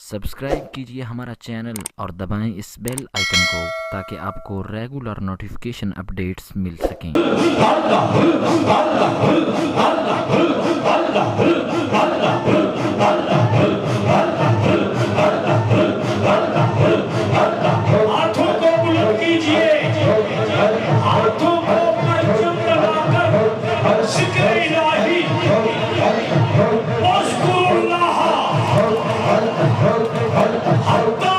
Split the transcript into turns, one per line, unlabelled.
Subscribe कीजिए हमारा channel और दबाएं इस बेल आइकन को ताकि आपको रेगुलर नोटिफिकेशन अपडेट्स मिल सकें।
हाथों को बुलंद कीजिए, हाथों को परचम लगाकर जिक्र इलाही वज़्कुरुल्लाह हत्ता